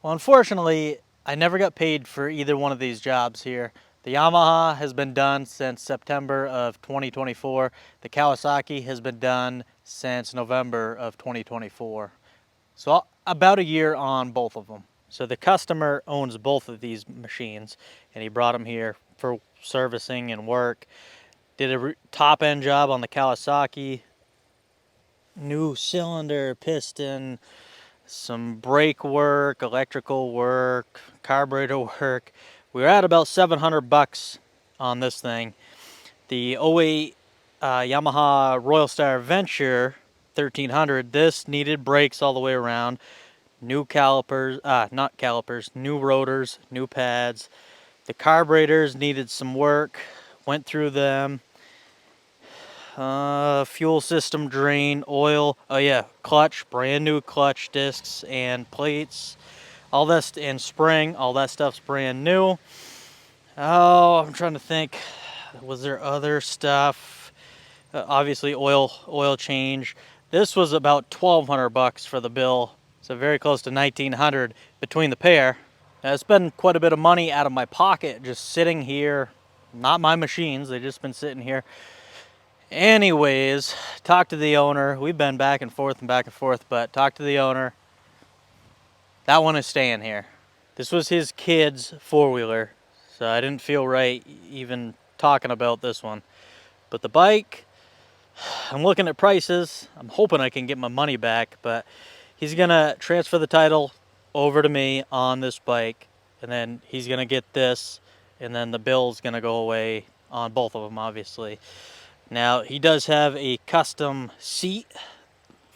Well, unfortunately, I never got paid for either one of these jobs here. The Yamaha has been done since September of 2024. The Kawasaki has been done since November of 2024. So about a year on both of them. So the customer owns both of these machines, and he brought them here for servicing and work. Did a top end job on the Kawasaki. New cylinder, piston, some brake work, electrical work, carburetor work. We were at about 700 bucks on this thing. The '08 Yamaha Royal Star Venture 1300, this needed brakes all the way around. New calipers, not calipers, new rotors, new pads. The carburetors needed some work, went through them. Fuel system drain, oil, oh yeah, clutch, brand new clutch discs and plates, all this, and spring, all that stuff's brand new. Oh, I'm trying to think, was there other stuff? Obviously oil change. This was about 1,200 bucks for the bill, so very close to 1,900 between the pair. Now, it's been quite a bit of money out of my pocket just sitting here, not my machines, they've just been sitting here. Anyways, talked to the owner. We've been back and forth, but talked to the owner. That one is staying here. This was his kid's four-wheeler, so I didn't feel right even talking about this one. But the bike, I'm looking at prices. I'm hoping I can get my money back, but he's gonna transfer the title over to me on this bike, and then he's gonna get this, and then the bill's gonna go away on both of them, obviously. Now, he does have a custom seat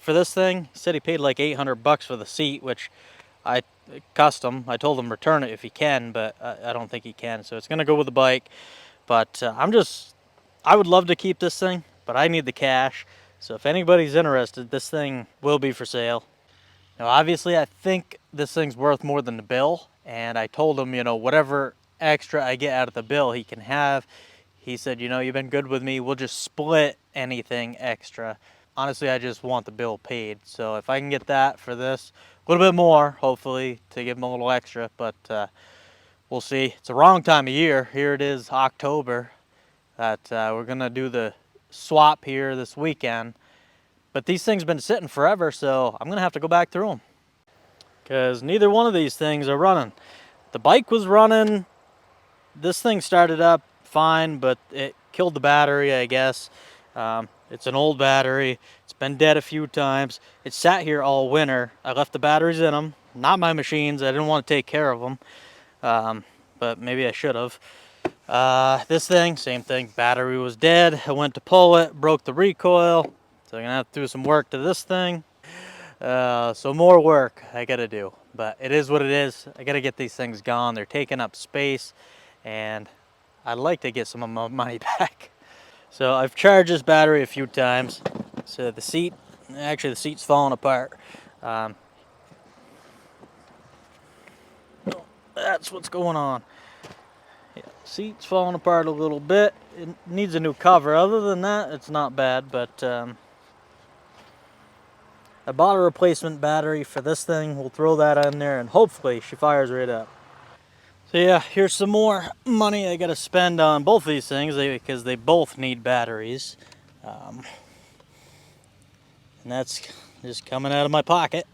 for this thing. He said he paid like 800 bucks for the seat, which I told him return it if he can, but I don't think he can. So it's going to go with the bike. But I would love to keep this thing, but I need the cash. So if anybody's interested, this thing will be for sale. Now, obviously, I think this thing's worth more than the bill. And I told him, whatever extra I get out of the bill, he can have. He said, you've been good with me. We'll just split anything extra. Honestly, I just want the bill paid. So if I can get that for this, a little bit more, hopefully, to give him a little extra. But we'll see. It's the wrong time of year. Here it is, October. That we're going to do the swap here this weekend. But these things been sitting forever, so I'm going to have to go back through them. Because neither one of these things are running. The bike was running. This thing started up fine, but it killed the battery, I guess. It's an old battery. It's been dead a few times. It sat here all winter. I left the batteries in them. Not my machines. I didn't want to take care of them, but maybe I should have. This thing, same thing. Battery was dead. I went to pull it, broke the recoil. So I'm going to have to do some work to this thing. So more work I got to do. But it is what it is. I got to get these things gone. They're taking up space, and I'd like to get some of my money back. So I've charged this battery a few times. So the seat's falling apart. That's what's going on. Yeah, seat's falling apart a little bit. It needs a new cover. Other than that, it's not bad, but I bought a replacement battery for this thing. We'll throw that in there, and hopefully she fires right up. So yeah, here's some more money I gotta spend on both these things because they both need batteries. And that's just coming out of my pocket.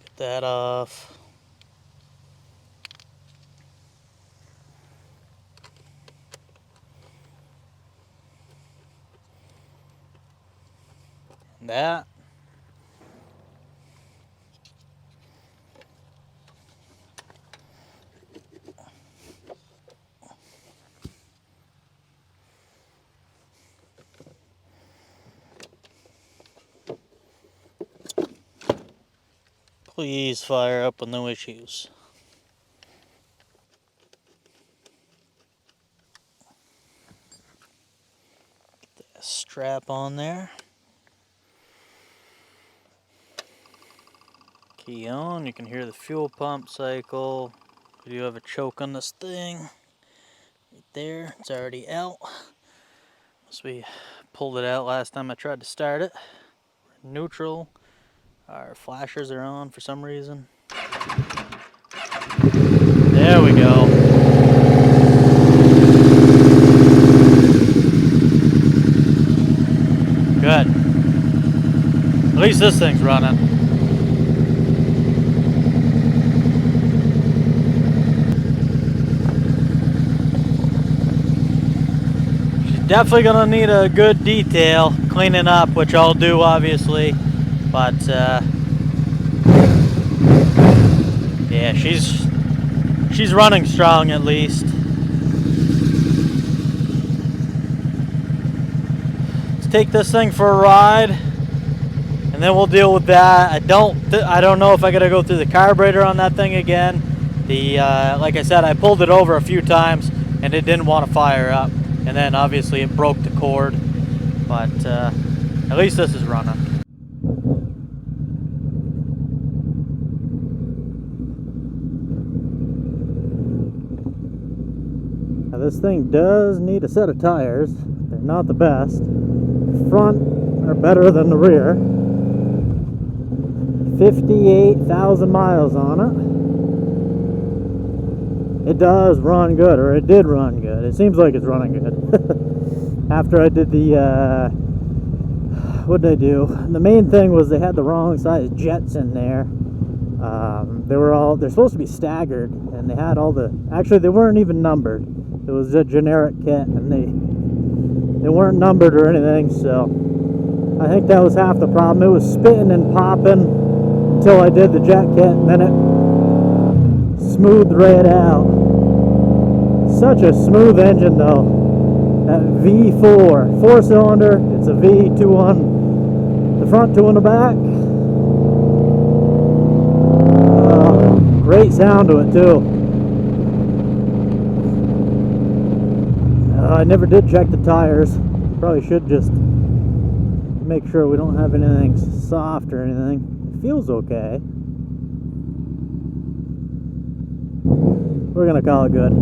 Get that off. That. Please fire up with no issues. Get that strap on there. Key on, you can hear the fuel pump cycle. We do have a choke on this thing. Right there, it's already out. So we pulled it out last time I tried to start it. Neutral. Our flashers are on for some reason. There we go. Good. At least this thing's running. She's definitely gonna need a good detail cleaning up, which I'll do obviously, but yeah, she's running strong at least. Let's take this thing for a ride, and then we'll deal with that. I don't know if I gotta go through the carburetor on that thing again. Like I said, I pulled it over a few times and it didn't want to fire up, and then obviously it broke the cord. But at least this is running. Now this thing does need a set of tires. They're not the best. The front are better than the rear. 58,000 miles on it. It does run good, or it did run good. It seems like it's running good. After I did the, what did I do? The main thing was they had the wrong size jets in there. They're supposed to be staggered, and they had actually they weren't even numbered. It was a generic kit, and they weren't numbered or anything, so I think that was half the problem. It was spitting and popping until I did the jet kit, and then it smoothed right out. Such a smooth engine though. That V4, 4-cylinder, it's a V, 2 on the front, 2 on the back. Great sound to it too. I never did check the tires. Probably should just make sure we don't have anything soft or anything. It feels okay. We're gonna call it good.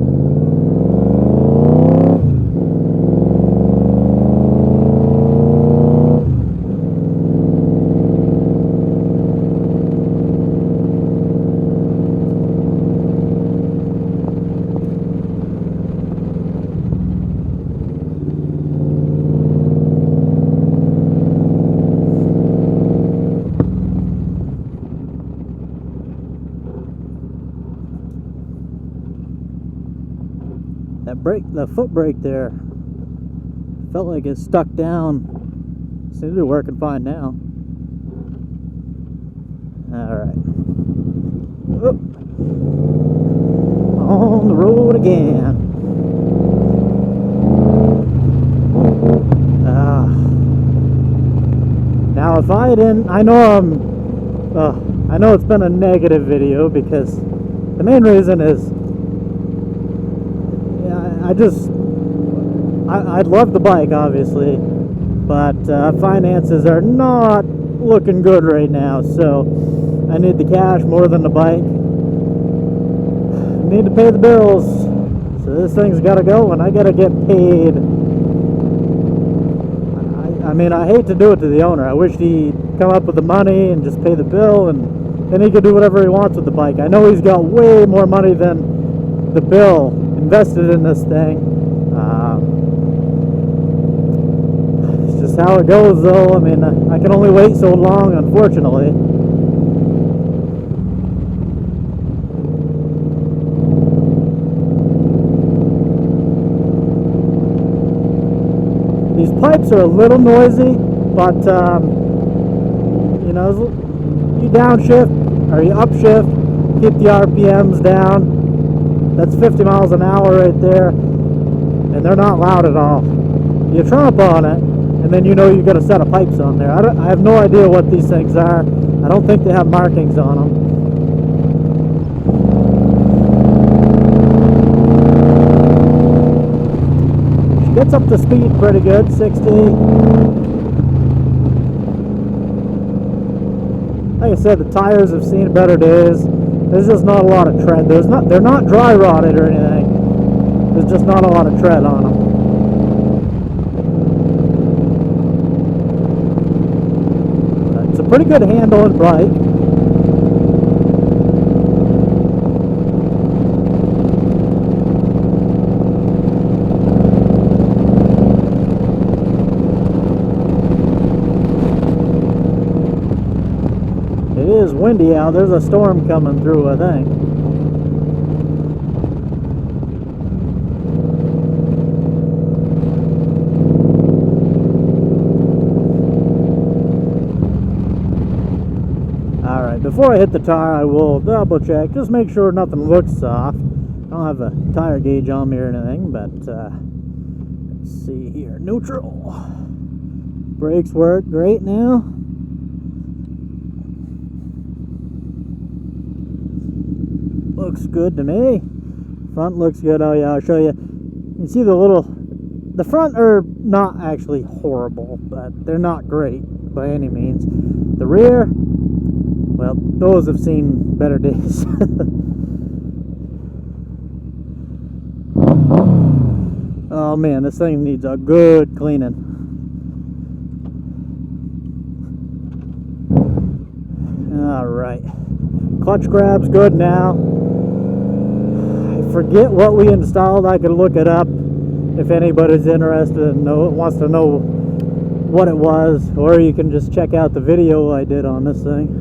The foot brake there felt like it stuck down. Seems to be working fine now. Alright. On the road again. Now if I didn't, I know it's been a negative video because the main reason is I'd love the bike, obviously, but finances are not looking good right now, so I need the cash more than the bike. I need to pay the bills, so this thing's got to go, and I got to get paid. I mean, I hate to do it to the owner. I wish he'd come up with the money and just pay the bill, and then he could do whatever he wants with the bike. I know he's got way more money than the bill invested in this thing. It's just how it goes though. I mean, I can only wait so long, unfortunately. These pipes are a little noisy, but you know, you downshift or you upshift, keep the RPMs down. That's 50 miles an hour right there, and they're not loud at all. You tromp on it, and then you know you've got a set of pipes on there. I have no idea what these things are. I don't think they have markings on them. She gets up to speed pretty good, 60. Like I said, the tires have seen better days. There's just not a lot of tread. They're not dry rotted or anything. There's just not a lot of tread on them. pretty good handle and bike. It is windy out. There's a storm coming through, I think. Alright, before I hit the tire, I will double check. Just make sure nothing looks soft. I don't have a tire gauge on me or anything, but let's see here. Neutral. Brakes work great now. Looks good to me. Front looks good. Oh yeah, I'll show you. You can see the front are not actually horrible, but they're not great by any means. The rear, well, those have seen better days. Oh man, this thing needs a good cleaning. Alright. Clutch grab's good now. I forget what we installed. I could look it up if anybody's interested and wants to know what it was, or you can just check out the video I did on this thing.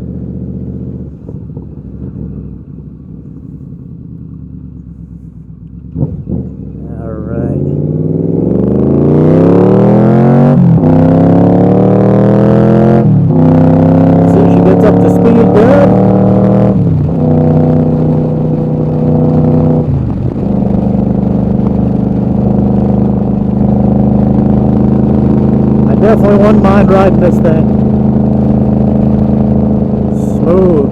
Definitely wouldn't mind riding this thing. Smooth.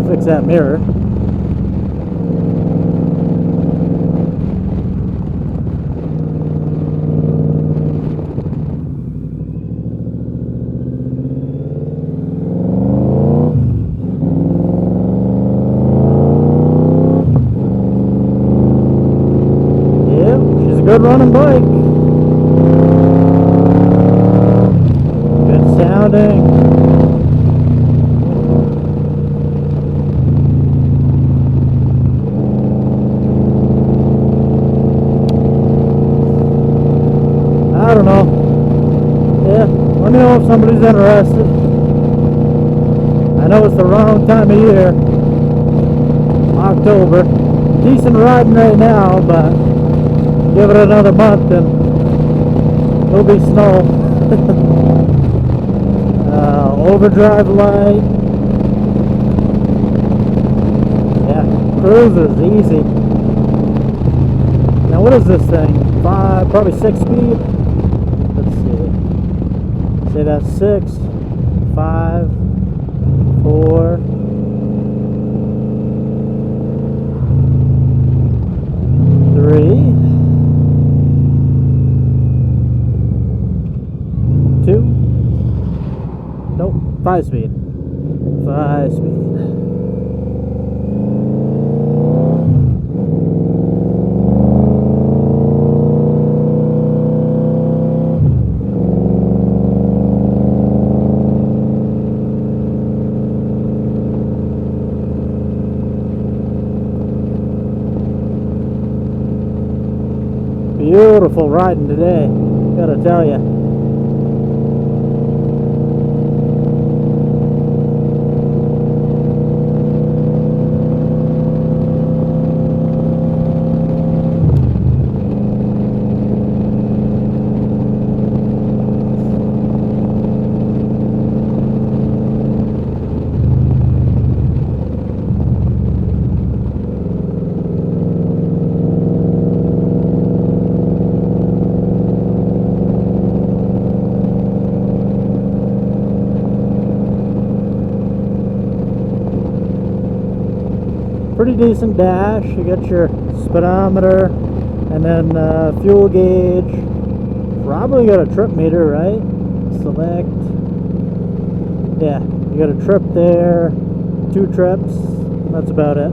Fix that mirror. Good running bike. Good sounding. I don't know. Yeah, let me know if somebody's interested. I know it's the wrong time of year. October. Decent riding right now, but give it another month and there'll be snow. Overdrive light. Yeah, cruises easy. Now what is this thing? Probably 6 speed. Let's see. Say that's 6, 5, 4. 3. 2. Nope, 5 speed. 5 speed. Beautiful riding today, gotta tell you. Pretty decent dash. You got your speedometer and then fuel gauge. Probably got a trip meter, right? Select. Yeah, you got a trip there, 2 trips. That's about it.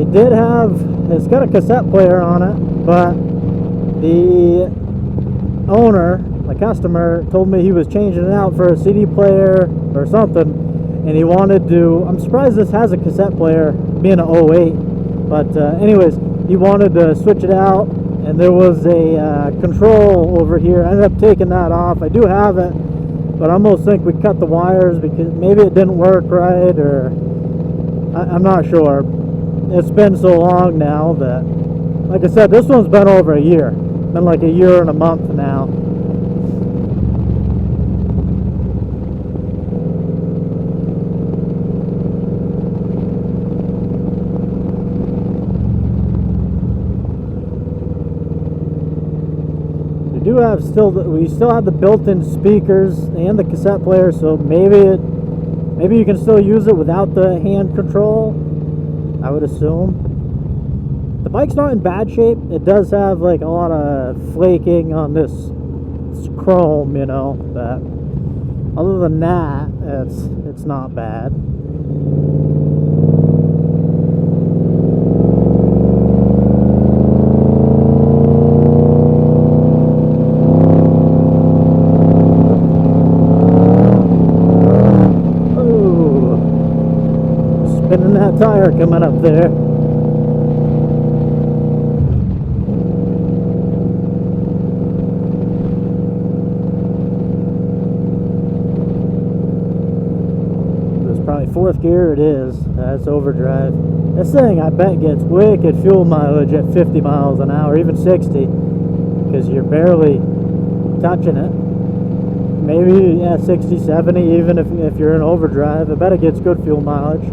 It did have, it's got a cassette player on it, but the owner, the customer, told me he was changing it out for a CD player or something, and he wanted to, I'm surprised this has a cassette player, being an 08, but anyways, he wanted to switch it out, and there was a control over here. I ended up taking that off. I do have it, but I almost think we cut the wires because maybe it didn't work right, or I'm not sure. It's been so long now that, like I said, this one's been over a year. Been like a year and a month now. We still have the built-in speakers and the cassette player, so maybe you can still use it without the hand control, I would assume. The bike's not in bad shape. It does have like a lot of flaking on this chrome, you know, but other than that, it's not bad. Spinning that tire coming up there. This is probably fourth gear. It is. That's overdrive. This thing I bet gets wicked fuel mileage at 50 miles an hour, even 60, because you're barely touching it. Maybe, yeah, 60, 70, even if you're in overdrive. I bet it gets good fuel mileage.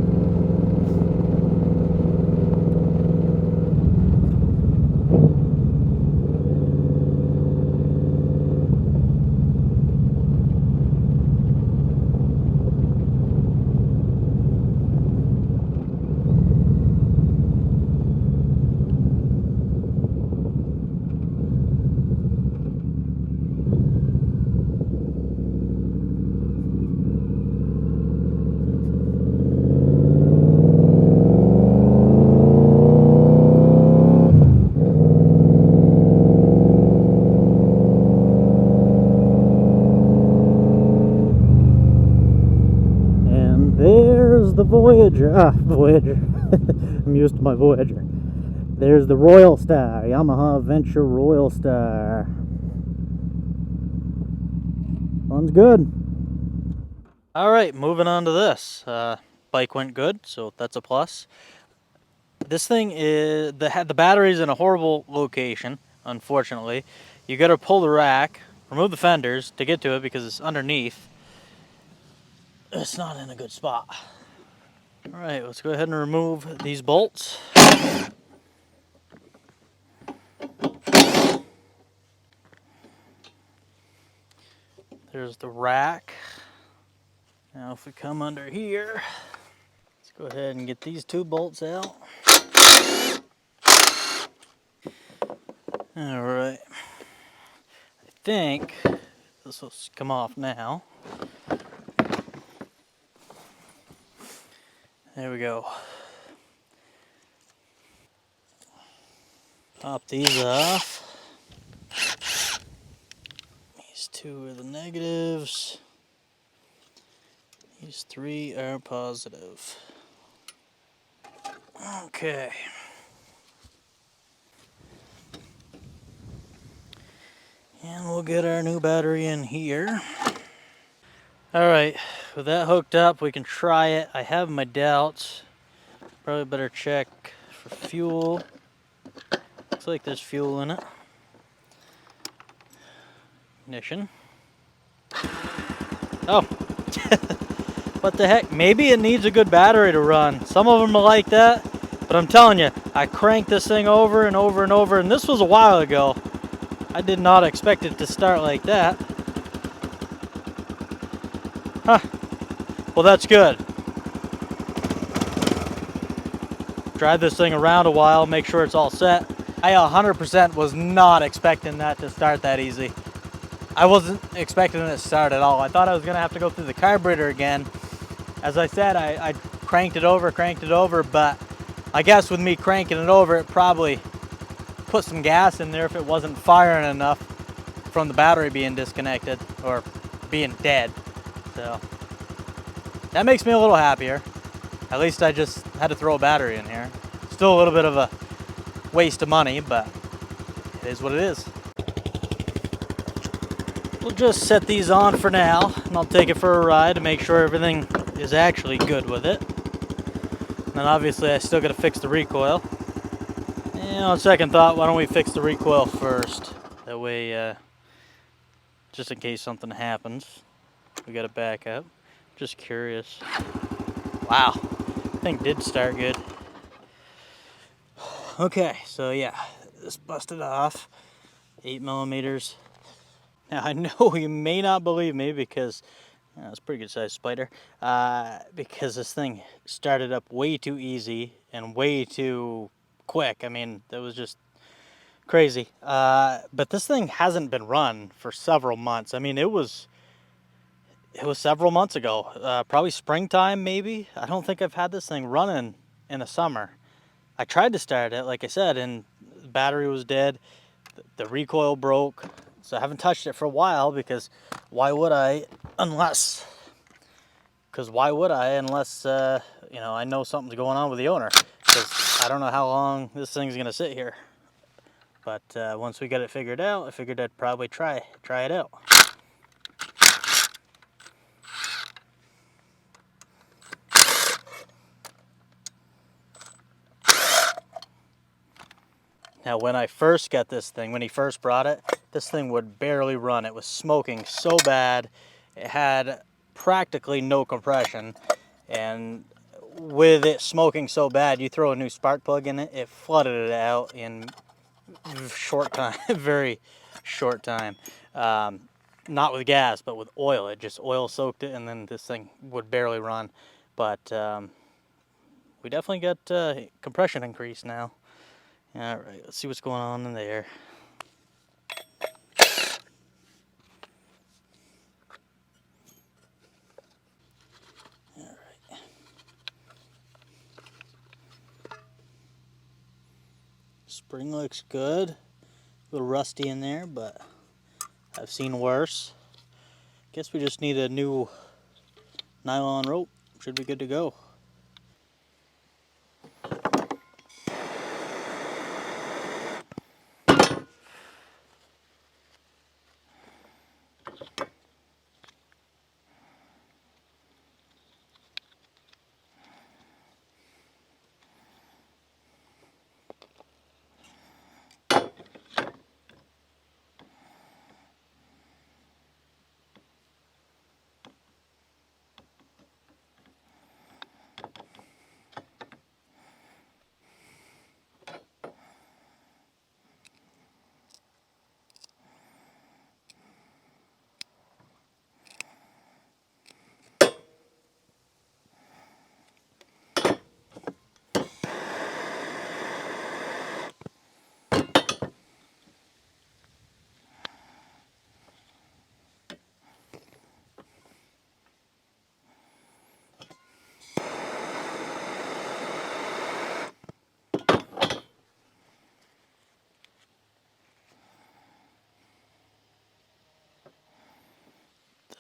The Voyager. I'm used to my Voyager. There's the Royal Star, Yamaha Venture Royal Star. Runs good. All right, moving on to this. Bike went good, so that's a plus. This thing is, the battery's in a horrible location, unfortunately. You got to pull the rack, remove the fenders to get to it because it's underneath. It's not in a good spot. All right, let's go ahead and remove these bolts. There's the rack. Now if we come under here, let's go ahead and get these two bolts out. All right. I think this will come off now. There we go. Pop these off. These two are the negatives. These three are positive. Okay. And we'll get our new battery in here. Alright, with that hooked up, we can try it. I have my doubts. Probably better check for fuel. Looks like there's fuel in it. Ignition. Oh! What the heck? Maybe it needs a good battery to run. Some of them are like that, but I'm telling you, I cranked this thing over and over and over, and this was a while ago. I did not expect it to start like that. Huh. Well, that's good. Drive this thing around a while, make sure it's all set. I 100% was not expecting that to start that easy. I wasn't expecting it to start at all. I thought I was gonna have to go through the carburetor again. As I said, I cranked it over, but I guess with me cranking it over, it probably put some gas in there if it wasn't firing enough from the battery being disconnected or being dead. So that makes me a little happier. At least I just had to throw a battery in here. Still a little bit of a waste of money, but it is what it is. We'll just set these on for now, and I'll take it for a ride to make sure everything is actually good with it. And then obviously I still got to fix the recoil. And on second thought, why don't we fix the recoil first? That way, just in case something happens, we got to back up. Just curious. Wow, thing did start good. Okay, so yeah, this busted off. 8mm. Now I know you may not believe me because it's a pretty good sized spider. Because this thing started up way too easy and way too quick. I mean, that was just crazy. But this thing hasn't been run for several months. I mean, it was several months ago, probably springtime maybe. I don't think I've had this thing running in the summer. I tried to start it, like I said, and the battery was dead. The recoil broke, so I haven't touched it for a while because why would I unless you know, I know something's going on with the owner, because I don't know how long this thing's gonna sit here. But once we get it figured out, I figured I'd probably try it out. Now, when I first got this thing, when he first brought it, this thing would barely run. It was smoking so bad. It had practically no compression. And with it smoking so bad, you throw a new spark plug in it, it flooded it out in short time, very short time. Not with gas, but with oil. It just oil soaked it, and then this thing would barely run. But we definitely got compression increase now. All right, let's see what's going on in there. All right. Spring looks good. A little rusty in there, but I've seen worse. Guess we just need a new nylon rope. Should be good to go.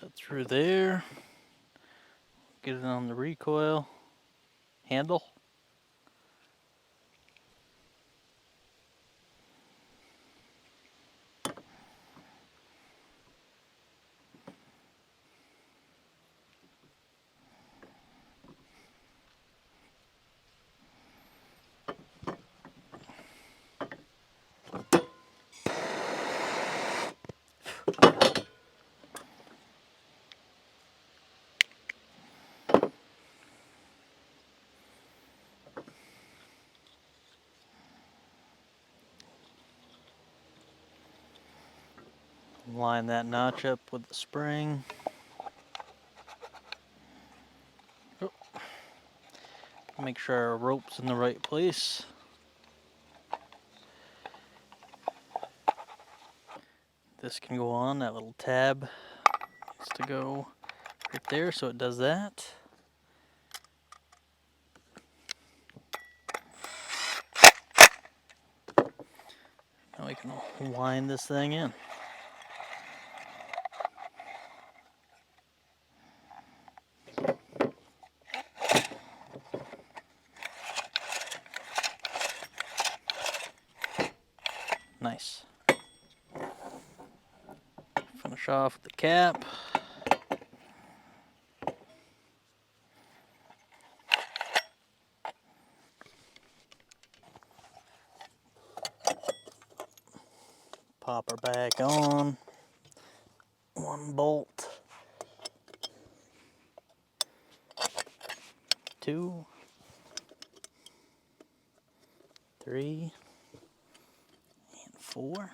That through there. Get it on the recoil handle. Line that notch up with the spring. Oh. Make sure our rope's in the right place. This can go on, that little tab needs to go right there, so it does that. we can wind this thing in. Nice. Finish off with the cap. Pop her back on. One bolt. 2, 3, and 4.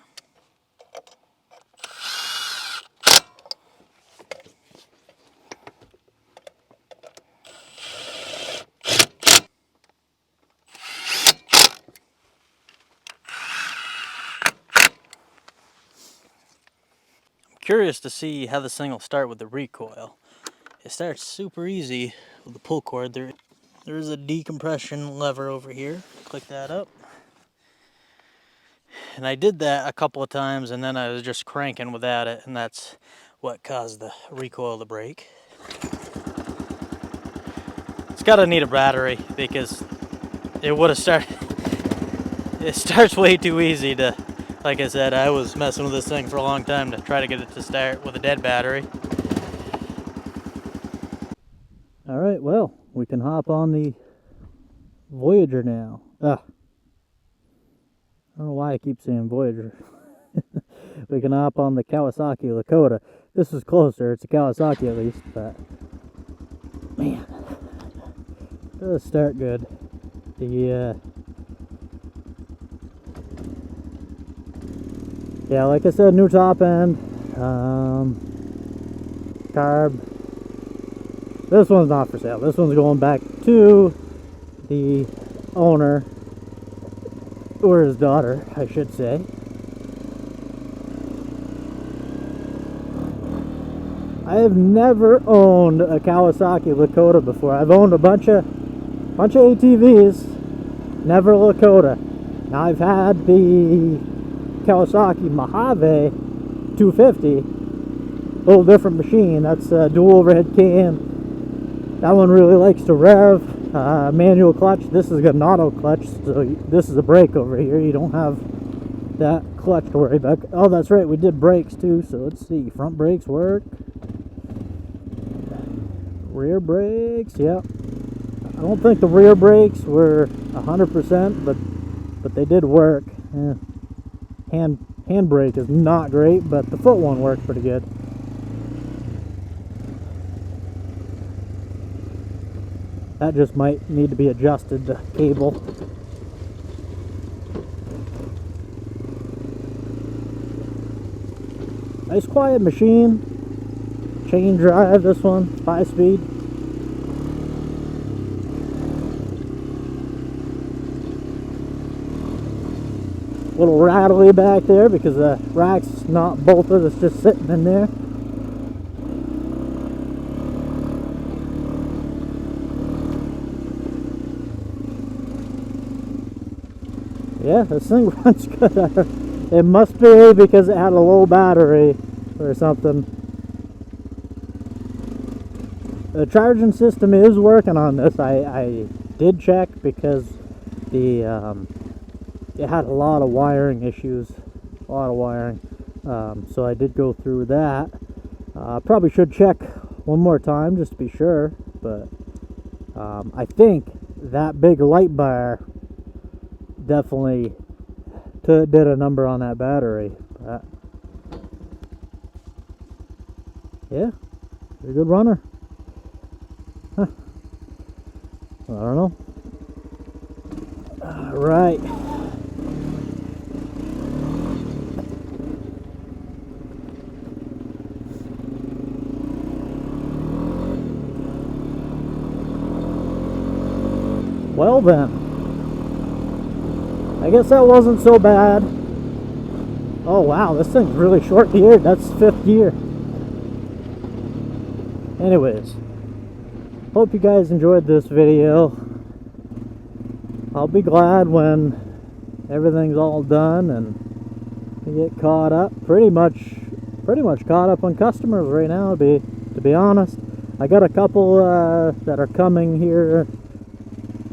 Curious to see how this thing will start with the recoil. It starts super easy with the pull cord. There is a decompression lever over here. Click that up. And I did that a couple of times and then I was just cranking without it, and that's what caused the recoil to break. It's gotta need a battery because it would have started. It starts way too easy to. Like I said, I was messing with this thing for a long time to try to get it to start with a dead battery. Alright, well, we can hop on the Voyager now. I don't know why I keep saying Voyager. We can hop on the Kawasaki Lakota. This is closer, it's a Kawasaki at least, but man, it does start good. Yeah, like I said, new top end, carb. This one's not for sale. This one's going back to the owner, or his daughter, I should say. I have never owned a Kawasaki Lakota before. I've owned a bunch of ATVs, never a Lakota. Now I've had the Kawasaki Mojave 250, a little different machine. That's a dual overhead cam. That one really likes to rev. Manual clutch. This has got an auto clutch, so this is a brake over here. You don't have that clutch to worry about. Oh, that's right, we did brakes too, so let's see. Front brakes work. Rear brakes, yeah. I don't think the rear brakes were 100%, but they did work. Yeah. Hand brake is not great, but the foot one worked pretty good. That just might need to be adjusted, the cable. Nice quiet machine. Chain drive, this one, 5-speed. A little rattly back there because the rack's not bolted, it's just sitting in there. Yeah, this thing runs good. It must be because it had a low battery or something. The charging system is working on this. I did check because the it had a lot of wiring issues, so I did go through that. Probably should check one more time just to be sure, but I think that big light bar definitely did a number on that battery. But yeah, a good runner. Huh. I don't know. All right. Well then, I guess that wasn't so bad. Oh wow, this thing's really short geared. That's 5th gear. Anyways, hope you guys enjoyed this video. I'll be glad when everything's all done and get caught up, pretty much caught up on customers right now, to be honest. I got a couple that are coming here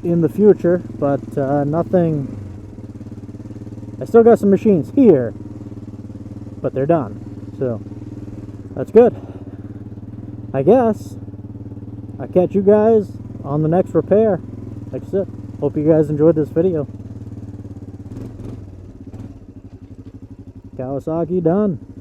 in the future, but nothing. I still got some machines here, but they're done, so that's good. I guess I'll catch you guys on the next repair. Like I said, hope you guys enjoyed this video. Kawasaki done.